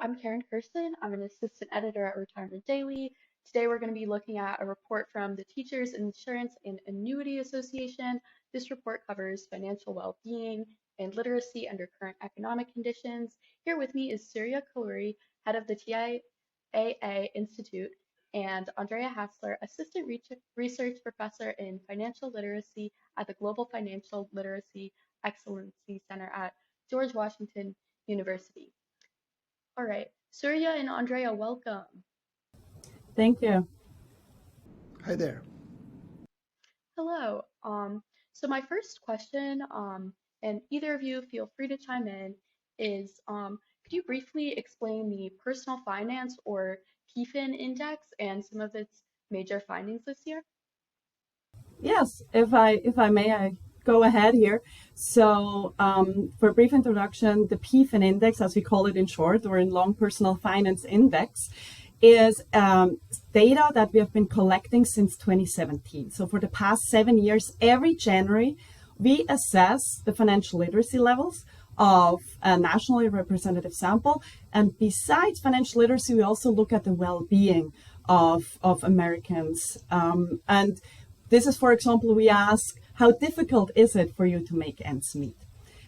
I'm Karen Kirsten. I'm an assistant editor at Retirement Daily. Today we're going to be looking at a report from the Teachers Insurance and Annuity Association. This report covers financial well-being and literacy under current economic conditions. Here with me is Surya Kaluri, head of the TIAA Institute, and Andrea Hassler, assistant research professor in financial literacy at the Global Financial Literacy Excellency Center at George Washington University. All right, Surya and Andrea, welcome. Thank you. Hi there. Hello. So my first question, and either of you feel free to chime in, is could you briefly explain the personal finance or PFIN index and some of its major findings this year? Yes, if I may, I go ahead here. So for a brief introduction, the PFIN index, as we call it in short, or in long, personal finance index, is data that we have been collecting since 2017. So for the past 7 years, every January, we assess the financial literacy levels of a nationally representative sample. And besides financial literacy, we also look at the well-being of Americans. And this is, for example, we ask, how difficult is it for you to make ends meet?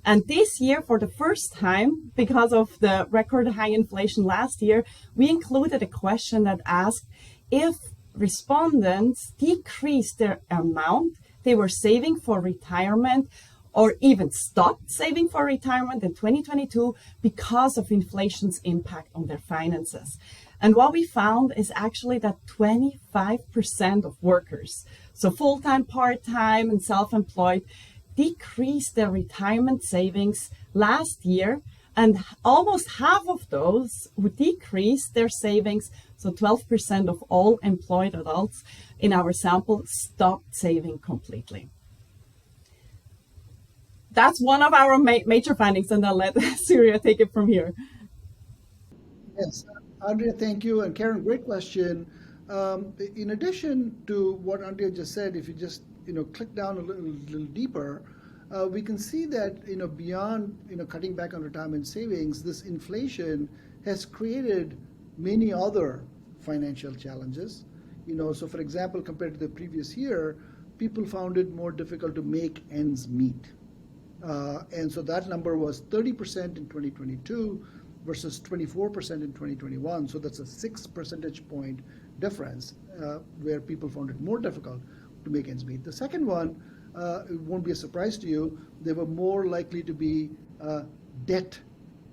And this year, for the first time, because of the record high inflation last year, we included a question that asked if respondents decreased their amount they were saving for retirement or even stopped saving for retirement in 2022 because of inflation's impact on their finances. And what we found is actually that 25% of workers, so full-time, part-time, and self-employed, decreased their retirement savings last year, and almost half of those who decreased their savings, so 12% of all employed adults in our sample, stopped saving completely. That's one of our major findings, and I'll let Surya take it from here. Yes, Andrea, thank you. And Karen, great question. In addition to what Andrea just said, if you just click down a little deeper, we can see that beyond cutting back on retirement savings, this inflation has created many other financial challenges. So for example, compared to the previous year, people found it more difficult to make ends meet. And so that number was 30% in 2022 versus 24% in 2021. So that's a 6 percentage point difference where people found it more difficult to make ends meet. The second one, it won't be a surprise to you, they were more likely to be debt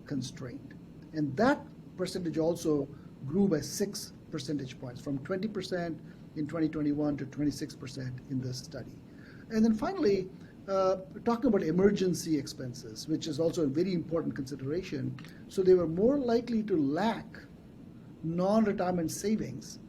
constrained. And that percentage also grew by 6 percentage points, from 20% in 2021 to 26% in this study. And then finally, talking about emergency expenses, which is also a very important consideration. So they were more likely to lack non-retirement savings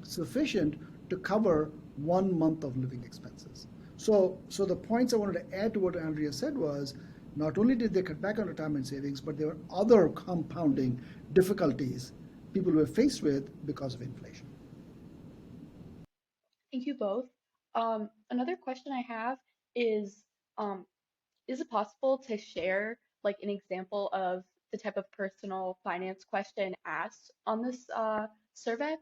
sufficient to cover 1 month of living expenses. So the points I wanted to add to what Andrea said was, not only did they cut back on retirement savings, but there were other compounding difficulties people were faced with because of inflation. Thank you both. Another question I have is it possible to share like an example of the type of personal finance question asked on this survey?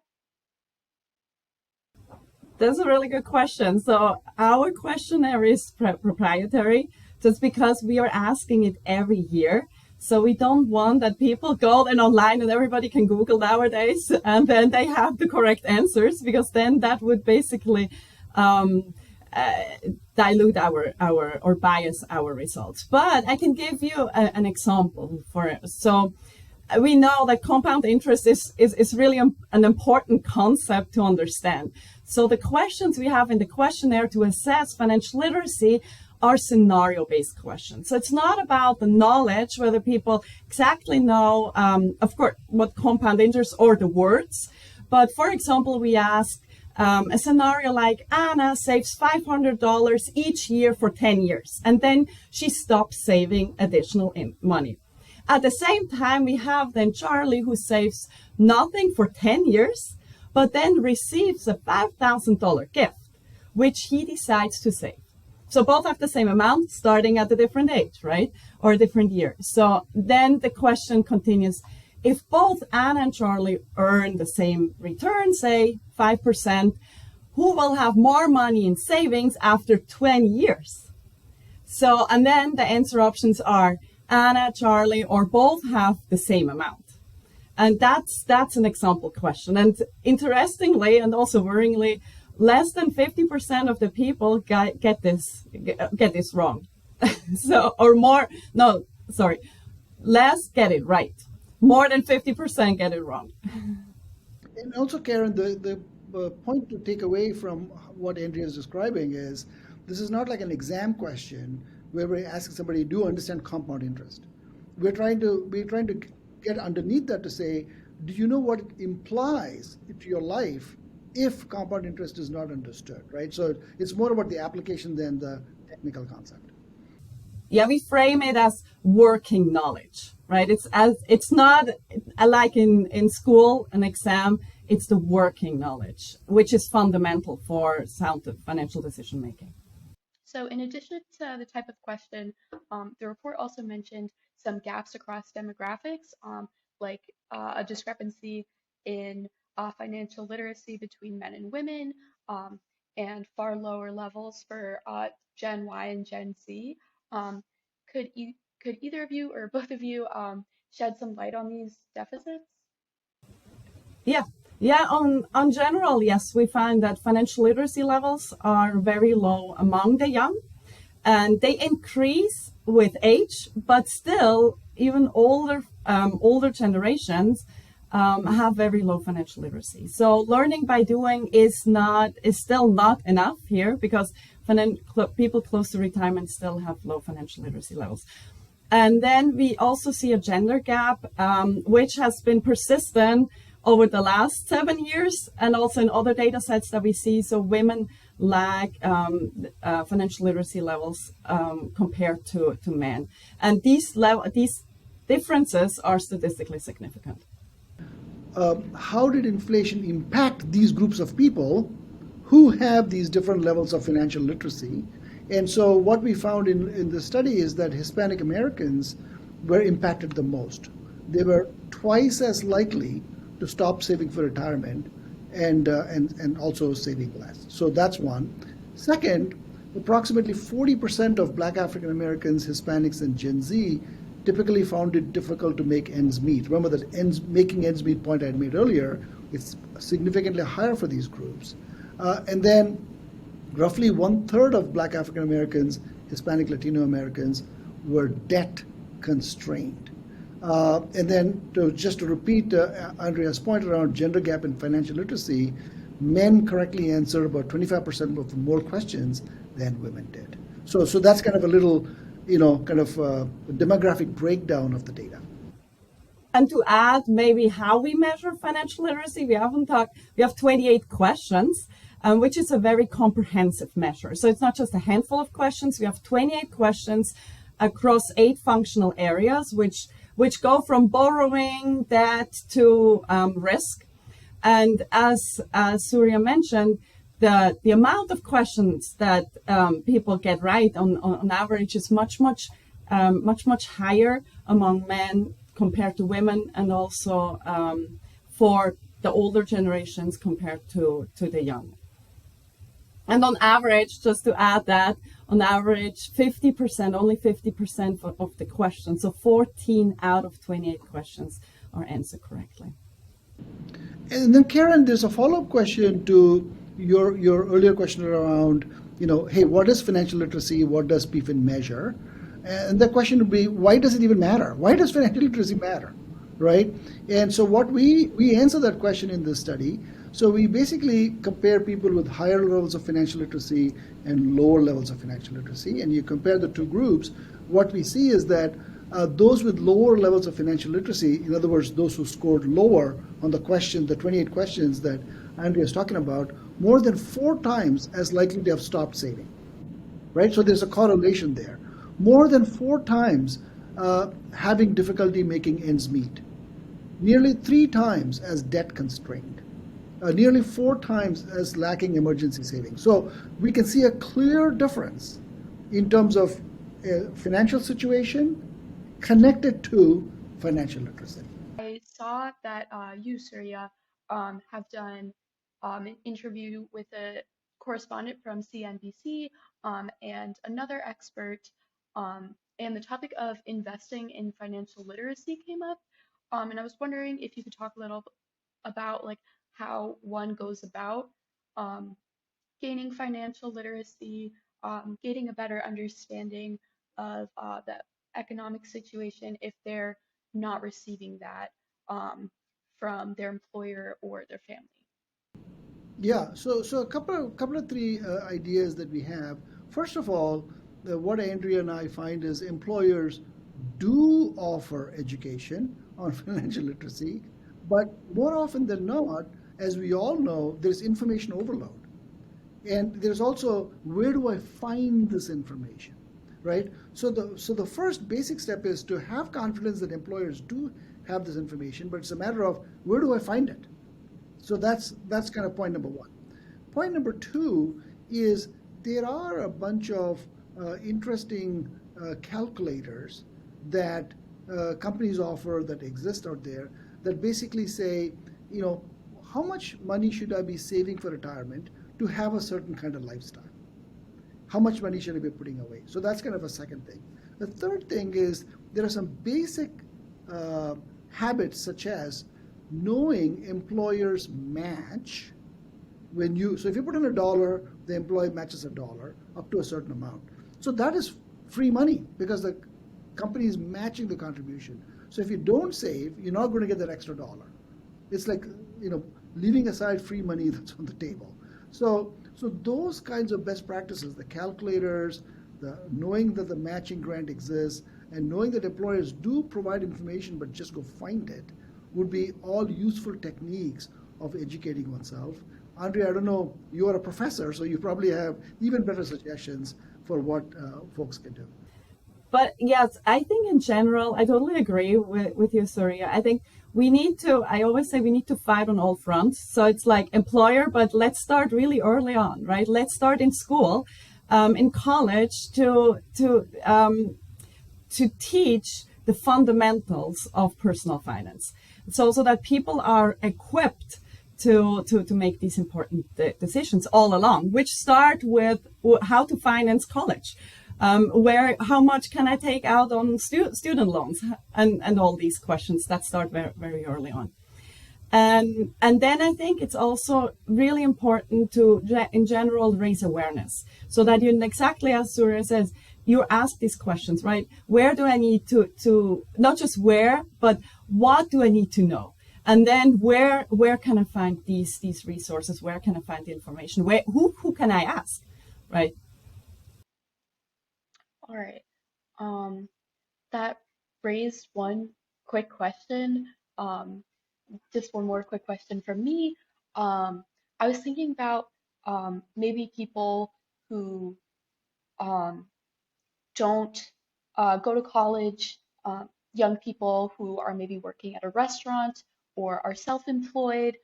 That's a really good question. So our questionnaire is proprietary just because we are asking it every year. So we don't want that people go then online and everybody can Google nowadays and then they have the correct answers, because then that would basically dilute our or bias our results. But I can give you an example for it. So we know that compound interest is really an important concept to understand. So the questions we have in the questionnaire to assess financial literacy are scenario-based questions. So it's not about the knowledge, whether people exactly know, of course, what compound interest or the words. But for example, we ask a scenario like Anna saves $500 each year for 10 years, and then she stops saving additional money. At the same time, we have then Charlie, who saves nothing for 10 years, but then receives a $5,000 gift, which he decides to save. So both have the same amount starting at a different age, right? Or a different year. So then the question continues, if both Anna and Charlie earn the same return, say 5%, who will have more money in savings after 20 years? So, and then the answer options are Anna, Charlie, or both have the same amount. And that's an example question. And interestingly, and also worryingly, less than 50% of the people get this wrong. So, or more, no, sorry, less get it right. More than 50% get it wrong. And also, Karen, the point to take away from what Andrea is describing is this is not like an exam question where we're asking somebody, do you understand compound interest? We're trying to get underneath that to say, do you know what it implies to your life if compound interest is not understood, right? So it's more about the application than the technical concept. Yeah, we frame it as working knowledge, right? It's not like in school, an exam, it's the working knowledge, which is fundamental for sound financial decision making. So in addition to the type of question, the report also mentioned some gaps across demographics, like a discrepancy in financial literacy between men and women, and far lower levels for Gen Y and Gen Z. Um, could either of you or both of you shed some light on these deficits? Yeah. Yeah, on general, yes, we find that financial literacy levels are very low among the young, and they increase with age, but still, even older generations have very low financial literacy. So learning by doing is still not enough here, because people close to retirement still have low financial literacy levels. And then we also see a gender gap, which has been persistent over the last 7 years, and also in other data sets that we see. So women lag financial literacy levels compared to men. And these differences are statistically significant. How did inflation impact these groups of people who have these different levels of financial literacy? And so what we found in the study is that Hispanic Americans were impacted the most. They were twice as likely to stop saving for retirement and also saving less. So that's one. Second, approximately 40% of Black African Americans, Hispanics, and Gen Z typically found it difficult to make ends meet. Remember that making ends meet point I had made earlier, it's significantly higher for these groups. And then roughly 1/3 of Black African Americans, Hispanic, Latino Americans were debt constrained. And then just to repeat Andrea's point around gender gap in financial literacy, men correctly answered about 25% of more questions than women did. So that's kind of a little, demographic breakdown of the data. And to add maybe how we measure financial literacy, we have 28 questions, which is a very comprehensive measure. So it's not just a handful of questions. We have 28 questions across 8 functional areas, which go from borrowing, debt, to risk. And as Surya mentioned, the amount of questions that people get right on average is much higher among men compared to women, and also for the older generations compared to the young. And on average, just to add that, on average, 50%, only 50% of the questions, so 14 out of 28 questions are answered correctly. And then, Karen, there's a follow-up question to your earlier question around, hey, what is financial literacy? What does PFIN measure? And the question would be, why does it even matter? Why does financial literacy matter, right? And so what we answer that question in this study. So we basically compare people with higher levels of financial literacy and lower levels of financial literacy, and you compare the two groups. What we see is that those with lower levels of financial literacy, in other words, those who scored lower on the 28 questions that Andrea is talking about, more than 4 times as likely to have stopped saving, right? So there's a correlation there. More than 4 times having difficulty making ends meet. Nearly 3 times as debt constrained. Nearly 4 times as lacking emergency savings. So we can see a clear difference in terms of financial situation connected to financial literacy. saw that you, Surya, have done an interview with a correspondent from CNBC and another expert, and the topic of investing in financial literacy came up. And I was wondering if you could talk a little about like how one goes about um, gaining financial literacy, gaining a better understanding of the economic situation if they're not receiving that from their employer or their family. Yeah, so a couple of three ideas that we have. First of all, what Andrea and I find is employers do offer education on financial literacy, but more often than not, as we all know, there's information overload. And there's also, where do I find this information, right? So the first basic step is to have confidence that employers do have this information, but it's a matter of, where do I find it? So that's kind of point number one. Point number two is, there are a bunch of interesting calculators that companies offer that exist out there, that basically say, you know, how much money should I be saving for retirement to have a certain kind of lifestyle? How much money should I be putting away? So that's kind of a second thing. The third thing is, there are some basic habits, such as knowing employers match when you, so if you put in $1, the employee matches $1 up to a certain amount. So that is free money, because the company is matching the contribution. So if you don't save, you're not going to get that extra dollar. It's like, you know, leaving aside free money that's on the table. So those kinds of best practices, the calculators, the knowing that the matching grant exists, and knowing that employers do provide information but just go find it, would be all useful techniques of educating oneself. Andrea, I don't know, you are a professor, so you probably have even better suggestions for what folks can do. But yes, I think in general, I totally agree with you, Surya. I think I always say we need to fight on all fronts. So it's like employer, but let's start really early on, right? Let's start in school, in college, to teach the fundamentals of personal finance. So that people are equipped to make these important decisions all along, which start with how to finance college. How much can I take out on student loans, and all these questions that start very, very early on. And then I think it's also really important to, in general, raise awareness, so that you, exactly as Surya says, you ask these questions, right? Where do I need to not just where, but what do I need to know? And then where can I find these resources? Where can I find the information? Who can I ask, right? All right. Um, that raised one quick question. Um, just one more quick question from me. I was thinking about maybe people who um, don't go to college, young people who are maybe working at a restaurant or are self-employed.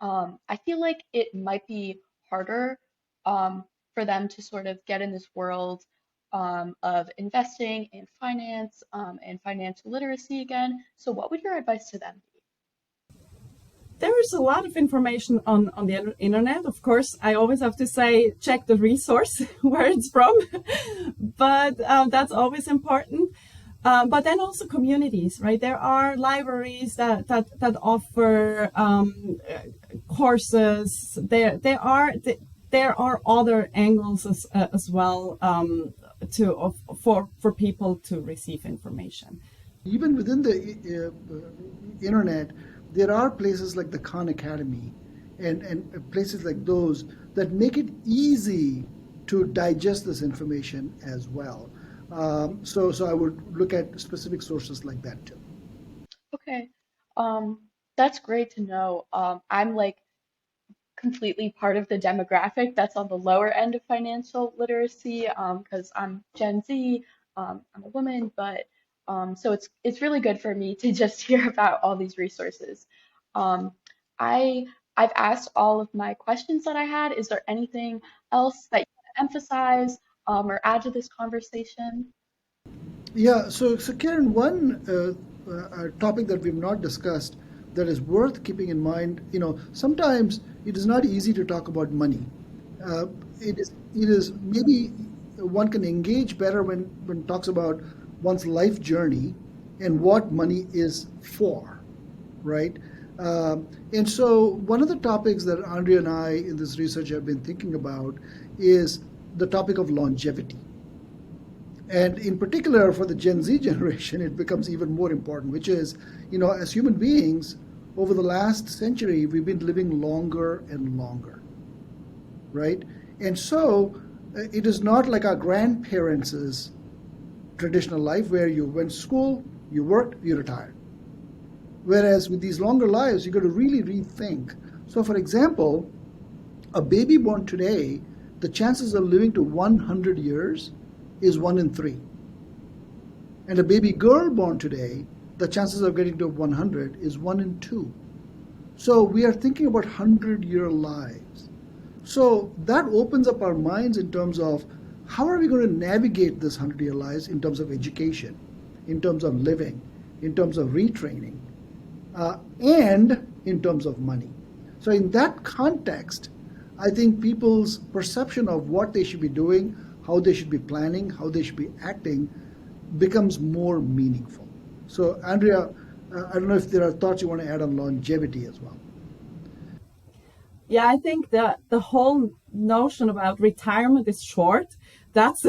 I feel like it might be harder for them to sort of get in this world of investing in finance and financial literacy again. So, what would your advice to them be? There is a lot of information on the internet. Of course, I always have to say, check the resource where it's from, but that's always important. But then also communities, right? There are libraries that offer courses. There are other angles as well, for people to receive information. Even within the internet, there are places like the Khan Academy and places like those that make it easy to digest this information as well. So I would look at specific sources like that too. Okay, that's great to know. I'm like completely part of the demographic that's on the lower end of financial literacy because I'm Gen Z, I'm a woman, but so it's really good for me to just hear about all these resources. Um, I I've asked all of my questions that I had. Is there anything else that you want to emphasize or add to this conversation? Yeah, so Karen, one topic that we've not discussed, that is worth keeping in mind. Sometimes it is not easy to talk about money. Uh, it is maybe one can engage better when talks about one's life journey and what money is for, right? And so one of the topics that Andrea and I in this research have been thinking about is the topic of longevity. And in particular, for the Gen Z generation, it becomes even more important, which is, as human beings, over the last century, we've been living longer and longer, right? And so it is not like our grandparents' traditional life where you went to school, you worked, you retired. Whereas with these longer lives, you got to really rethink. So, for example, a baby born today, the chances of living to 100 years is 1 in 3. And a baby girl born today, the chances of getting to 100 is 1 in 2. So we are thinking about 100-year lives. So that opens up our minds in terms of how are we going to navigate this 100-year lives in terms of education, in terms of living, in terms of retraining, and in terms of money. So in that context, I think people's perception of what they should be doing, how they should be planning, how they should be acting becomes more meaningful. So Andrea, I don't know if there are thoughts you want to add on longevity as well. Yeah, I think that the whole notion about retirement is short. That's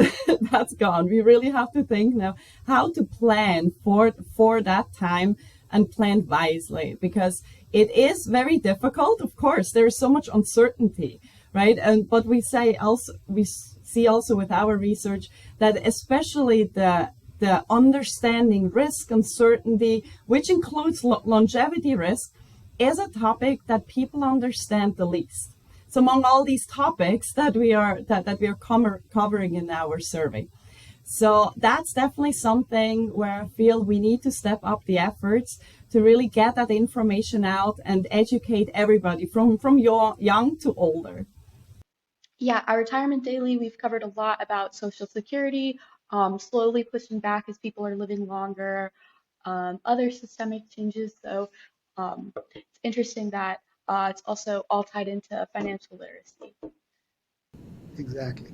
that's gone. We really have to think now how to plan for that time and plan wisely, because it is very difficult. Of course, there is so much uncertainty, right? And but we see also with our research that especially the understanding risk uncertainty, which includes longevity risk, is a topic that people understand the least. So among all these topics that we are covering in our survey. So that's definitely something where I feel we need to step up the efforts to really get that information out and educate everybody from young to older. Yeah, our retirement daily, we've covered a lot about Social Security, slowly pushing back as people are living longer, other systemic changes. So it's interesting that it's also all tied into financial literacy. Exactly.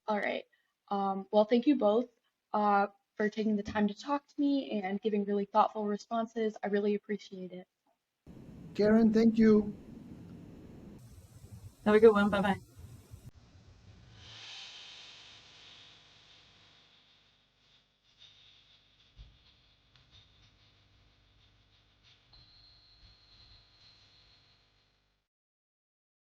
All right. Well, thank you both uh, for taking the time to talk to me and giving really thoughtful responses. I really appreciate it. Karen, thank you. Have a good one. Bye bye.